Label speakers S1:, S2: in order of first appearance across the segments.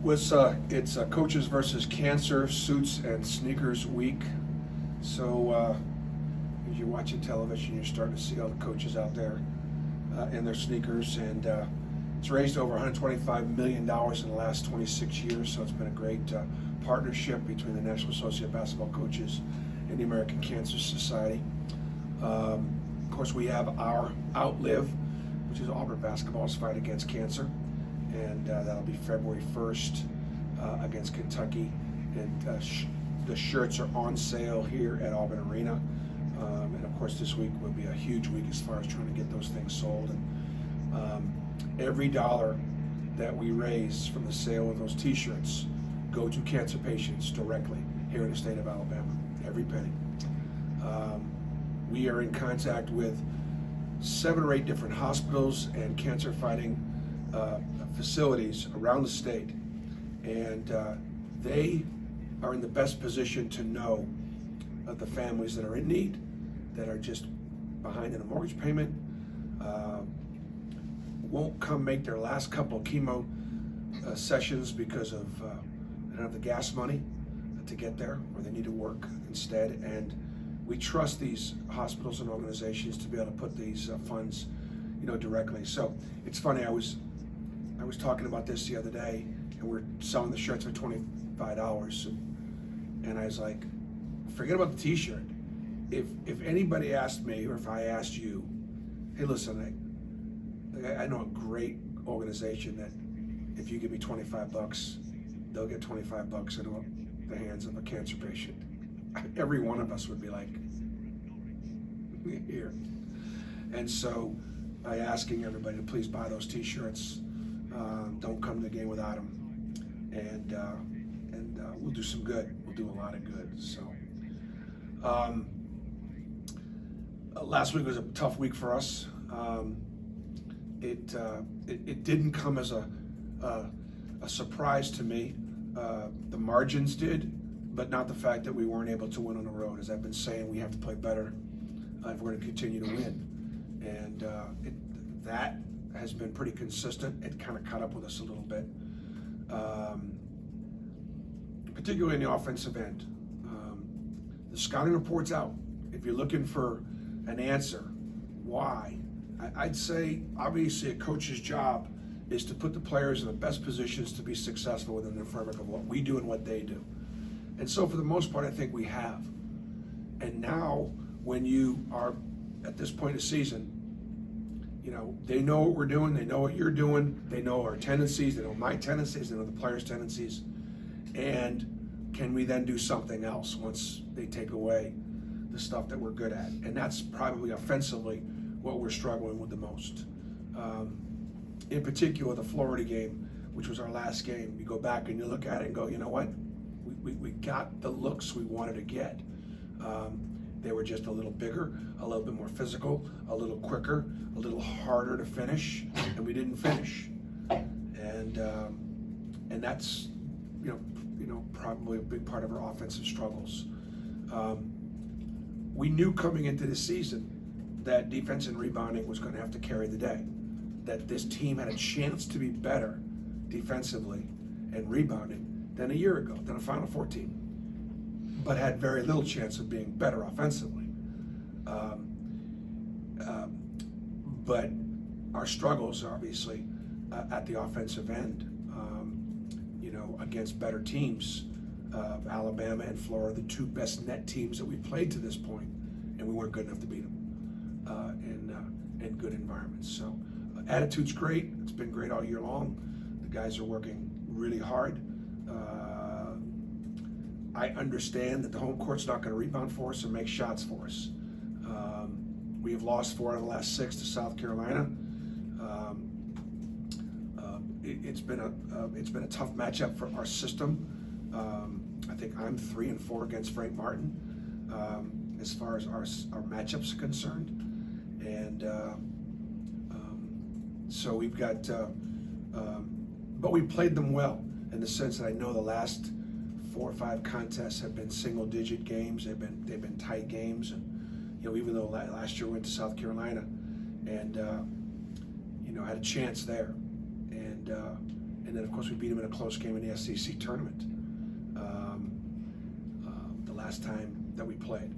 S1: It's Coaches versus Cancer Suits and Sneakers Week. So as you're watching television, you're starting to see all the coaches out there in their sneakers, and it's raised over $125 million in the last 26 years. So it's been a great partnership between the National Association of Basketball Coaches and the American Cancer Society. Of course, we have our Outlive, which is Auburn basketball's fight against cancer, and that'll be February 1st against Kentucky. And the shirts are on sale here at Auburn Arena. And of course, this week will be a huge week as far as trying to get those things sold. And every dollar that we raise from the sale of those T-shirts go to cancer patients directly here in the state of Alabama. Every penny. We are in contact with 7 or 8 different hospitals and cancer fighting facilities around the state, and they are in the best position to know of the families that are in need, that are just behind in a mortgage payment, won't come make their last couple of chemo sessions because of they don't have the gas money to get there, or they need to work instead. And we trust these hospitals and organizations to be able to put these funds, directly. So it's funny. I was talking about this the other day, and we're selling the shirts for $25, and I was like, forget about the T-shirt. If anybody asked me, or if I asked you, hey, listen, I know a great organization that if you give me $25, they'll get $25 into the hands of a cancer patient. Every one of us would be like, here. And so by asking everybody to please buy those T-shirts, don't come to the game without them, and we'll do some good. We'll do a lot of good. So last week was a tough week for us. It didn't come as a surprise to me. The margins did, but not the fact that we weren't able to win on the road. As I've been saying, we have to play better if we're going to continue to win. And that has been pretty consistent. It kind of caught up with us a little bit, particularly in the offensive end. The scouting report's out. If you're looking for an answer, why? I'd say, obviously, a coach's job is to put the players in the best positions to be successful within the framework of what we do and what they do. And so for the most part, I think we have. And now, when you are at this point of season, they know what we're doing, they know what you're doing, they know our tendencies, they know my tendencies, they know the players' tendencies. And can we then do something else once they take away the stuff that we're good at? And that's probably offensively what we're struggling with the most. In particular, the Florida game, which was our last game, you go back and you look at it and go, you know what? We got the looks we wanted to get. They were just a little bigger, a little bit more physical, a little quicker, a little harder to finish, and we didn't finish. And that's probably a big part of our offensive struggles. We knew coming into this season that defense and rebounding was going to have to carry the day, that this team had a chance to be better defensively and rebounding than a year ago, than a Final Four team, but had very little chance of being better offensively. But our struggles, obviously, at the offensive end, against better teams, Alabama and Florida, the 2 best net teams that we played to this point, and we weren't good enough to beat them in good environments. So attitude's great. It's been great all year long. The guys are working really hard. I understand that the home court's not going to rebound for us or make shots for us. We have lost 4 out of the last 6 to South Carolina. It's been a tough matchup for our system. I think I'm 3-4 against Frank Martin as far as our matchups are concerned, and so we've got. But we played them well in the sense that I know the last 4 or 5 contests have been single-digit games. They've been tight games, and even though last year we went to South Carolina, and had a chance there, and and then of course we beat them in a close game in the SEC tournament the last time that we played.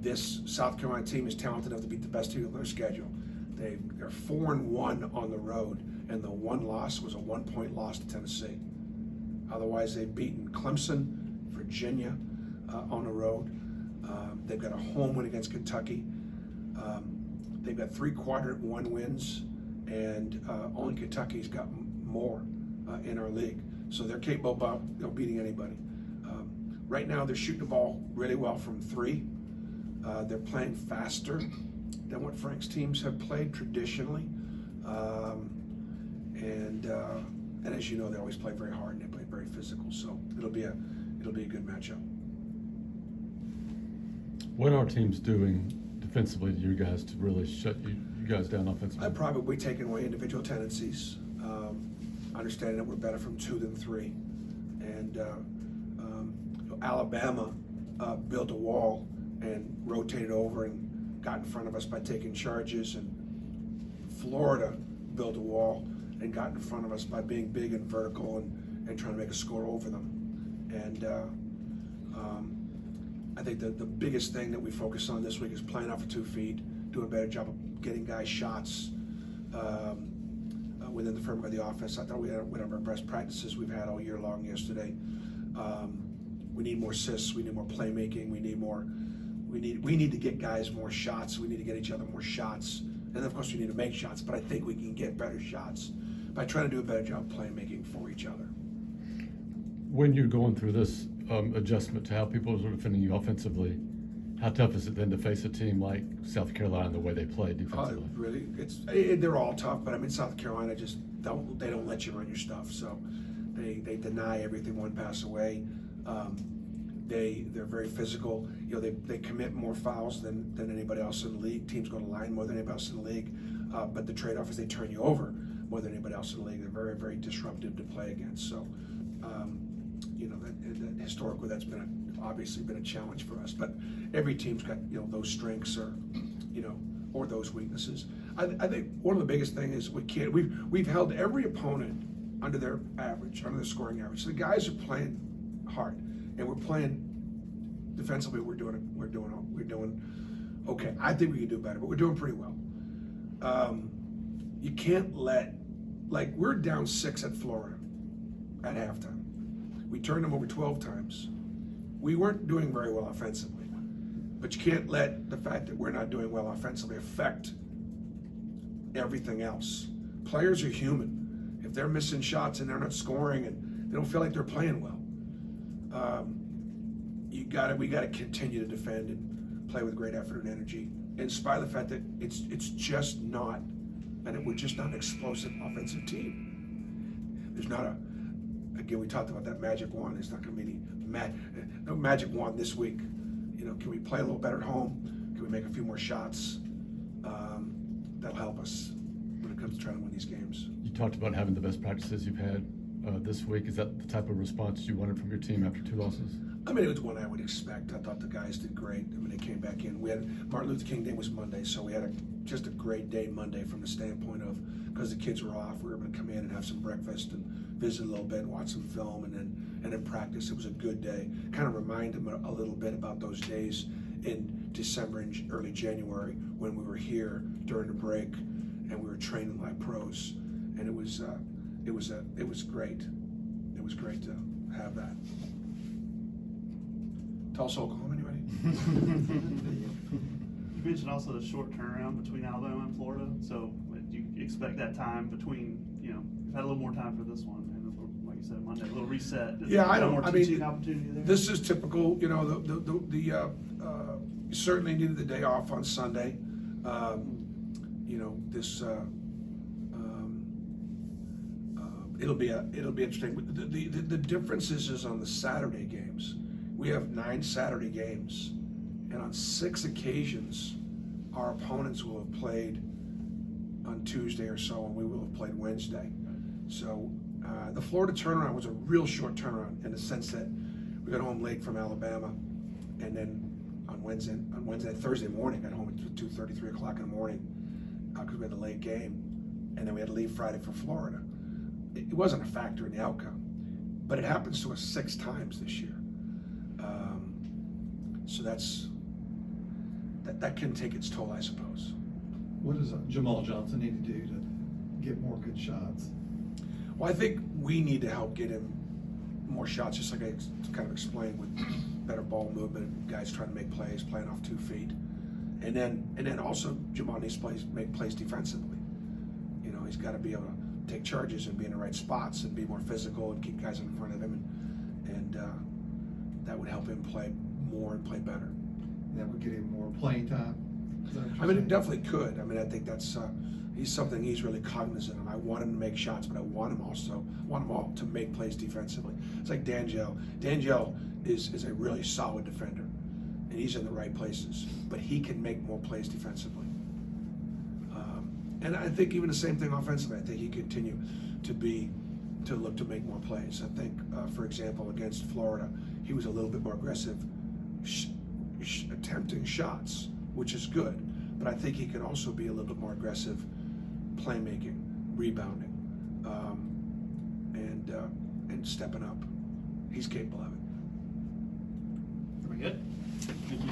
S1: This South Carolina team is talented enough to beat the best team on their schedule. They're 4-1 on the road, and the one loss was a 1-point loss to Tennessee. Otherwise, they've beaten Clemson, Virginia on the road. They've got a home win against Kentucky. They've got 3 quadrant 1 wins, and only Kentucky's got more in our league. So they're capable of beating anybody. Right now, they're shooting the ball really well from 3. They're playing faster than what Frank's teams have played traditionally. And as you know, they always play very hard and they play very physical. So it'll be a good matchup.
S2: What are teams doing defensively to you guys to really shut you guys down offensively?
S1: I've probably taken away individual tendencies, understanding that we're better from 2 than 3. And Alabama built a wall and rotated over and got in front of us by taking charges, and Florida built a wall and got in front of us by being big and vertical and trying to make a score over them. And I think that the biggest thing that we focus on this week is playing off of 2 feet, doing a better job of getting guys shots within the framework of the offense. I thought we had one of our best practices we've had all year long yesterday. We need more assists. We need more playmaking. We need to get guys more shots. We need to get each other more shots. And of course we need to make shots, but I think we can get better shots by trying to do a better job playmaking for each other.
S2: When you're going through this adjustment to how people are defending you offensively, how tough is it then to face a team like South Carolina the way they play defensively?
S1: Really, they're all tough, but I mean South Carolina just don't let you run your stuff. So they deny everything one pass away. They're very physical. You know, they commit more fouls than anybody else in the league. Teams go to line more than anybody else in the league. But the trade-off is they turn you over more than anybody else in the league. They're very, very disruptive to play against. So, you know, that historically that's obviously been a challenge for us. But every team's got, you know, those strengths or those weaknesses. I think one of the biggest things is we've held every opponent under their average, under their scoring average. So the guys are playing hard, and we're playing defensively. We're doing okay. I think we can do better, but we're doing pretty well. You can't we're down 6 at Florida at halftime. We turned them over 12 times. We weren't doing very well offensively, but you can't let the fact that we're not doing well offensively affect everything else. Players are human. If they're missing shots and they're not scoring and they don't feel like they're playing well, we got to continue to defend and play with great effort and energy, in spite of the fact that we're just not an explosive offensive team. There's not again, we talked about that magic wand. There's not going to be no magic wand this week. You know, can we play a little better at home? Can we make a few more shots? That'll help us when it comes to trying to win these games.
S2: You talked about having the best practices you've had this week. Is that the type of response you wanted from your team after 2 losses?
S1: I mean, it was one I would expect. I thought the guys did great. I mean, they came back in. We had Martin Luther King Day was Monday, so we had just a great day Monday from the standpoint of, because the kids were off, we were able to come in and have some breakfast and visit a little bit, watch some film, and then practice. It was a good day. Kind of remind them a little bit about those days in December and early January when we were here during the break and we were training like pros, and it was great. It was great to have that. Tulsa, Oklahoma, anybody?
S3: You mentioned also the short turnaround between Alabama and Florida. So do you expect that time between, you've had a little more time for this one, and like you said, Monday, a little reset.
S1: Yeah, I don't. I mean,
S3: opportunity there?
S1: This is typical. You know, you certainly needed the day off on Sunday. It'll be interesting. The difference is on the Saturday games. We have 9 Saturday games, and on 6 occasions, our opponents will have played on Tuesday or so, and we will have played Wednesday. So the Florida turnaround was a real short turnaround in the sense that we got home late from Alabama, and then on Thursday morning, got home at 2:30, 3 o'clock in the morning because we had a late game, and then we had to leave Friday for Florida. it wasn't a factor in the outcome. But it happens to us 6 times this year. So that can take its toll, I suppose.
S4: What does Jamal Johnson need to do to get more good shots?
S1: Well, I think we need to help get him more shots, just like I kind of explained, with better ball movement, guys trying to make plays, playing off 2 feet. And then also Jamal needs to make plays defensively. You know, he's got to be able to take charges and be in the right spots and be more physical and keep guys in front of him, and that would help him play more and play better.
S4: That would get him more playing time? Is that what you're
S1: I mean, it
S4: saying?
S1: definitely could. I mean, I think that's he's something he's really cognizant of. I want him to make shots, but I want him all to make plays defensively. It's like D'Angelo. D'Angelo is a really solid defender, and he's in the right places, but he can make more plays defensively. And I think even the same thing offensively. I think he continue to look to make more plays. I think, for example, against Florida, he was a little bit more aggressive, attempting shots, which is good. But I think he can also be a little bit more aggressive, playmaking, rebounding, and stepping up. He's capable of it.
S3: Very good. Thank you.